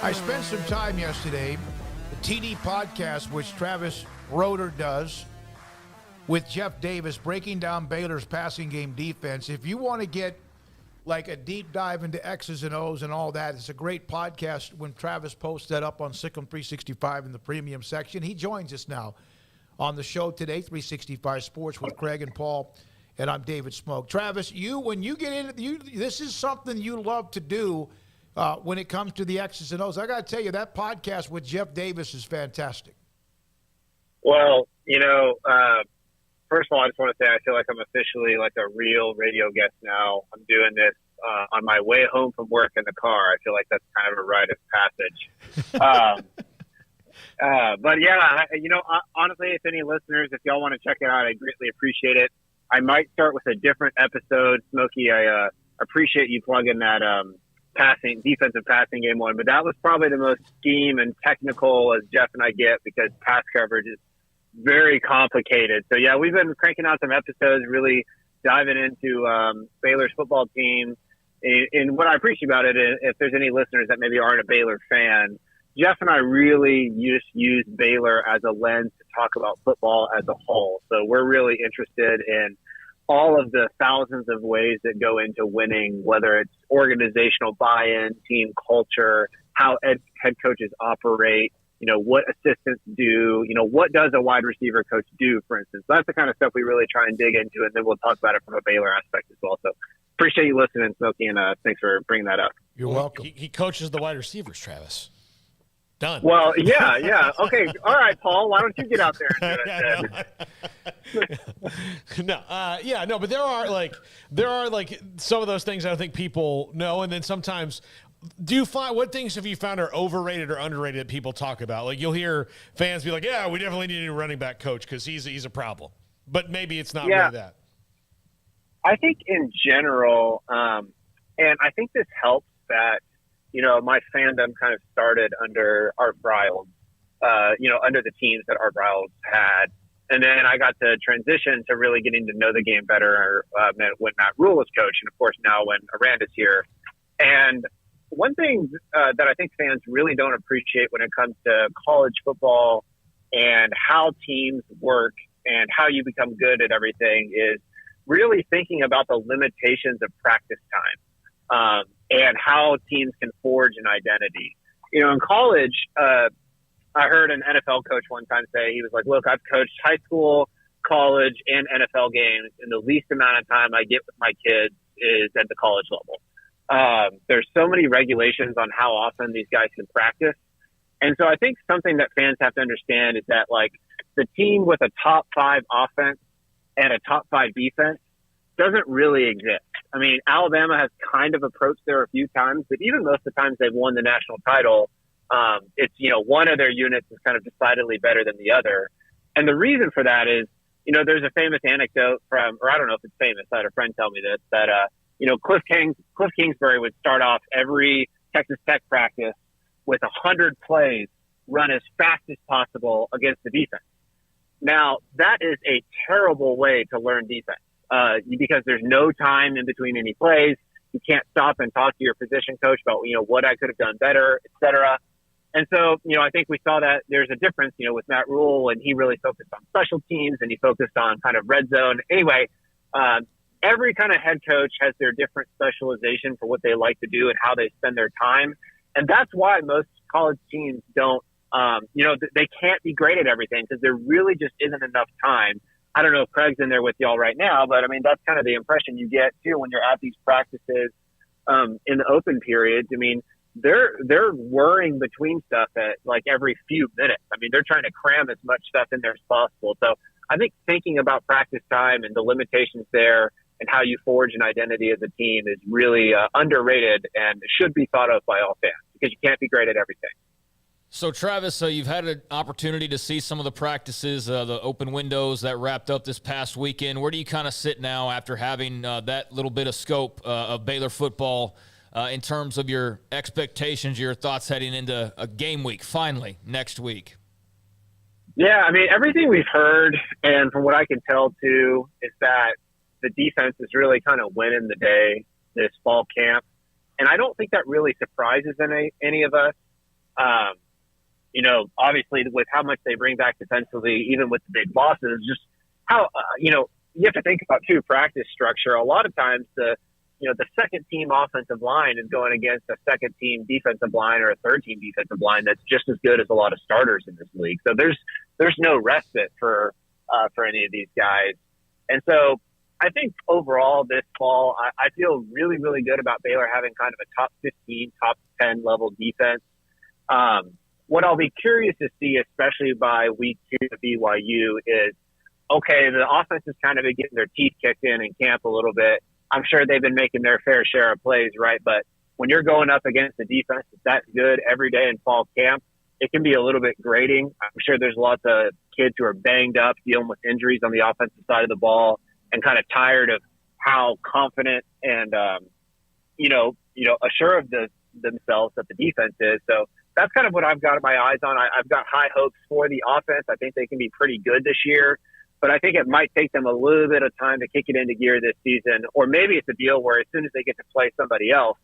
I spent some time yesterday, the TD podcast, which Travis Roeder does, with Jeff Davis, breaking down Baylor's passing game defense. If you want to get like a deep dive into X's and O's and all that, it's a great podcast when Travis posts that up on SicEm365 in the premium section. He joins us now on the show today, 365 Sports with Craig and Paul, and I'm David Smoke. Travis, when you get into this is something you love to do when it comes to the X's and O's. I got to tell you, that podcast with Jeff Davis is fantastic. Well, first of all, I just want to say I feel like I'm officially like a real radio guest now. I'm doing this on my way home from work in the car. I feel like that's kind of a rite of passage. But yeah, honestly, if any listeners, if y'all want to check it out, I greatly appreciate it. I might start with a different episode. Smokey, I appreciate you plugging that defensive passing game one, but that was probably the most scheme and technical as Jeff and I get, because pass coverage is very complicated. So yeah, we've been cranking out some episodes, really diving into Baylor's football team. And what I appreciate about it, if there's any listeners that maybe aren't a Baylor fan, Jeff and I really just use Baylor as a lens to talk about football as a whole. So we're really interested in all of the thousands of ways that go into winning, whether it's organizational buy-in, team culture, how head coaches operate, what assistants do, what does a wide receiver coach do, for instance. That's the kind of stuff we really try and dig into, and then we'll talk about it from a Baylor aspect as well. So appreciate you listening, Smokey, and thanks for bringing that up. You're welcome. He coaches the wide receivers, Travis. Done. Well, yeah. Okay. All right, Paul, why don't you get out there and do it? No, but there are some of those things I think people know, and then sometimes what things have you found are overrated or underrated that people talk about? Like, you'll hear fans be like, "Yeah, we definitely need a new running back coach because he's a problem," but maybe it's not really that. I think in general, and I think this helps that my fandom kind of started under Art Briles, under the teams that Art Briles had. And then I got to transition to really getting to know the game better when Matt Rule was coach, and of course now when Aranda's here. And one thing that I think fans really don't appreciate when it comes to college football and how teams work and how you become good at everything is really thinking about the limitations of practice time and how teams can forge an identity. In college, I heard an NFL coach one time say, he was like, "Look, I've coached high school, college, and NFL games, and the least amount of time I get with my kids is at the college level." There's so many regulations on how often these guys can practice. And so I think something that fans have to understand is that, like, the team with a top 5 offense and a top 5 defense doesn't really exist. I mean, Alabama has kind of approached there a few times, but even most of the times they've won the national title, it's, one of their units is kind of decidedly better than the other. And the reason for that is, there's a famous anecdote or I don't know if it's famous, I had a friend tell me this, that, Cliff Kingsbury would start off every Texas Tech practice with 100 plays run as fast as possible against the defense. Now, that is a terrible way to learn defense. Because there's no time in between any plays. You can't stop and talk to your position coach about, what I could have done better, et cetera. And so, I think we saw that there's a difference, with Matt Rule, and he really focused on special teams and he focused on kind of red zone. Anyway, every kind of head coach has their different specialization for what they like to do and how they spend their time. And that's why most college teams don't, they can't be great at everything because there really just isn't enough time. I don't know if Craig's in there with y'all right now, but I mean, that's kind of the impression you get too when you're at these practices in the open periods. I mean, they're whirring between stuff at like every few minutes. I mean, they're trying to cram as much stuff in there as possible. So I think thinking about practice time and the limitations there and how you forge an identity as a team is really underrated and should be thought of by all fans because you can't be great at everything. So, Travis, you've had an opportunity to see some of the practices, the open windows that wrapped up this past weekend. Where do you kind of sit now after having that little bit of scope of Baylor football in terms of your expectations, your thoughts heading into a game week, finally, next week? Yeah, I mean, everything we've heard, and from what I can tell, too, is that the defense is really kind of winning the day this fall camp. And I don't think that really surprises any of us. Obviously with how much they bring back defensively, even with the big losses, just how, you have to think about too, practice structure. A lot of times the second team offensive line is going against a second team defensive line or a third team defensive line that's just as good as a lot of starters in this league. So there's no respite for any of these guys. And so I think overall this fall, I feel really, really good about Baylor having kind of a top 15, top 10 level defense. What I'll be curious to see, especially by week 2 of BYU, is, okay, the offense is kind of been getting their teeth kicked in camp a little bit. I'm sure they've been making their fair share of plays, right? But when you're going up against a defense that's good every day in fall camp, it can be a little bit grating. I'm sure there's lots of kids who are banged up, dealing with injuries on the offensive side of the ball, and kind of tired of how confident and, assured of themselves that the defense is. So that's kind of what I've got my eyes on. I've got high hopes for the offense. I think they can be pretty good this year. But I think it might take them a little bit of time to kick it into gear this season. Or maybe it's a deal where as soon as they get to play somebody else,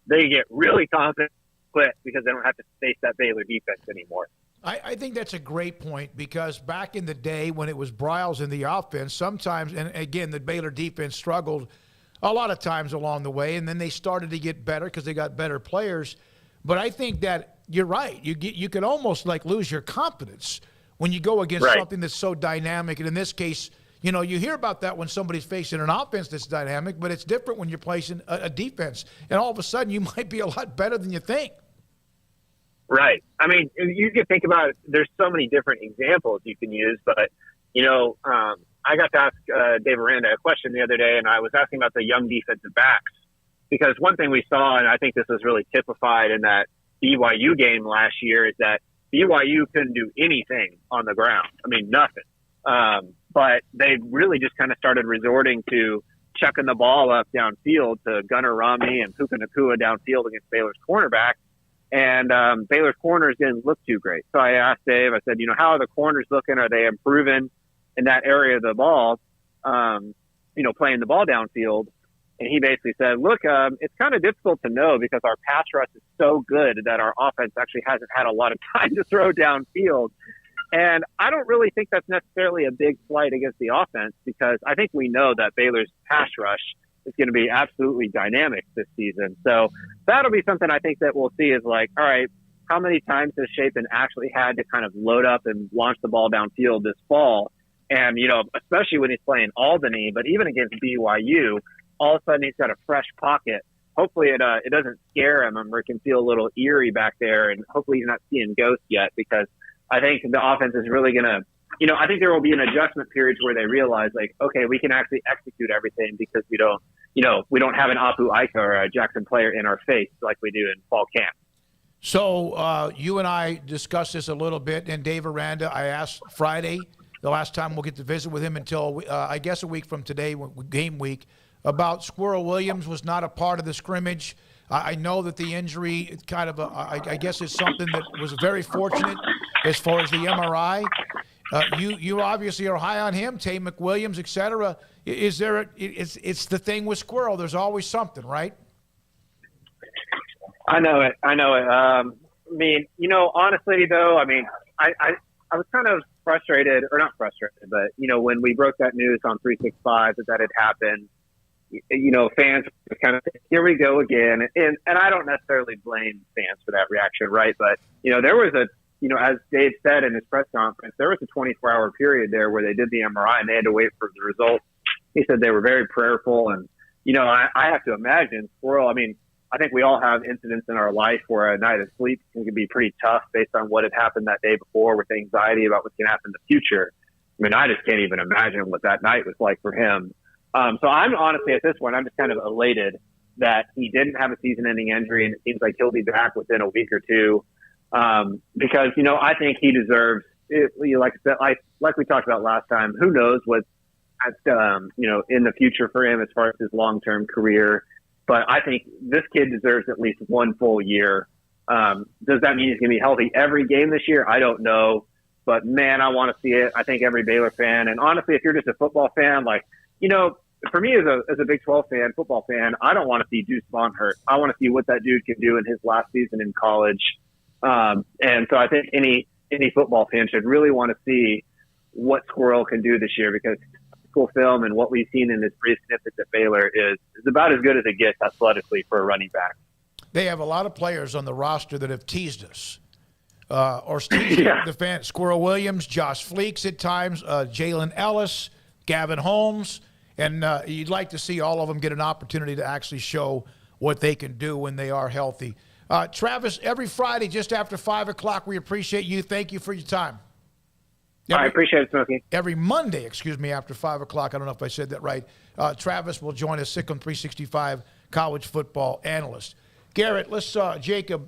they get really confident quit because they don't have to face that Baylor defense anymore. I think that's a great point, because back in the day when it was Briles in the offense, sometimes, and again, the Baylor defense struggled a lot of times along the way, and then they started to get better because they got better players. But I think that you're right. You can almost like lose your confidence when you go against something that's so dynamic. And in this case, you hear about that when somebody's facing an offense that's dynamic, but it's different when you're placing a defense. And all of a sudden, you might be a lot better than you think. Right. I mean, you can think about it. There's so many different examples you can use, but, I got to ask Dave Aranda a question the other day, and I was asking about the young defensive backs, because one thing we saw, and I think this was really typified in that BYU game last year, is that BYU couldn't do anything on the ground. I mean, nothing. But they really just kind of started resorting to chucking the ball up downfield to Gunnar Romney and Puka Nacua downfield against Baylor's cornerback. And Baylor's corners didn't look too great. So I asked Dave, I said, how are the corners looking? Are they improving in that area of the ball, playing the ball downfield? And he basically said, look, it's kind of difficult to know because our pass rush is so good that our offense actually hasn't had a lot of time to throw downfield. And I don't really think that's necessarily a big slight against the offense, because I think we know that Baylor's pass rush is going to be absolutely dynamic this season. So that'll be something I think that we'll see is like, all right, how many times has Chapin actually had to kind of load up and launch the ball downfield this fall? And, especially when he's playing Albany, but even against BYU, all of a sudden he's got a fresh pocket. Hopefully it doesn't scare him or can feel a little eerie back there. And hopefully he's not seeing ghosts yet, because I think the offense is really going to, I think there will be an adjustment period where they realize like, okay, we can actually execute everything because we don't have an Apu Aika or a Jackson player in our face like we do in fall camp. So you and I discussed this a little bit, and Dave Aranda, I asked Friday, the last time we'll get to visit with him until I guess a week from today, game week, about Squirrel Williams was not a part of the scrimmage. I know that the injury kind of, I guess, is something that was very fortunate as far as the MRI. You obviously are high on him, Tay McWilliams, et cetera. Is there? It's the thing with Squirrel. There's always something, right? I know it. Honestly, though, I was kind of frustrated, or not frustrated, but, when we broke that news on 365 that had happened, fans were kind of, here we go again. And I don't necessarily blame fans for that reaction, right? But, there was as Dave said in his press conference, there was a 24-hour period there where they did the MRI and they had to wait for the results. He said they were very prayerful. And, I have to imagine Squirrel, I think we all have incidents in our life where a night of sleep can be pretty tough based on what had happened that day before, with anxiety about what's going to happen in the future. I just can't even imagine what that night was like for him. So I'm honestly, at this point, I'm just kind of elated that he didn't have a season-ending injury, and it seems like he'll be back within a week or two. Because, I think he deserves it, like I said, like we talked about last time, who knows what's in the future for him as far as his long-term career. But I think this kid deserves at least one full year. Does that mean he's going to be healthy every game this year? I don't know. But, man, I want to see it. I think every Baylor fan, and honestly, if you're just a football fan, for me as a Big 12 fan, football fan, I don't want to see Deuce Vaughn hurt. I want to see what that dude can do in his last season in college. And so I think any football fan should really want to see what Squirrel can do this year, because school film and what we've seen in his brief snippets at Baylor is about as good as it gets athletically for a running back. They have a lot of players on the roster that have teased us. Or teased the fan. Squirrel Williams, Josh Fleeks at times, Jalen Ellis, Gavin Holmes. And you'd like to see all of them get an opportunity to actually show what they can do when they are healthy. Travis, every Friday just after 5 o'clock, we appreciate you. Thank you for your time. I appreciate it, Smokey. Every Monday, after 5 o'clock, I don't know if I said that right, Travis will join us, SicEm365 college football analyst. Garrett, let's Jacob,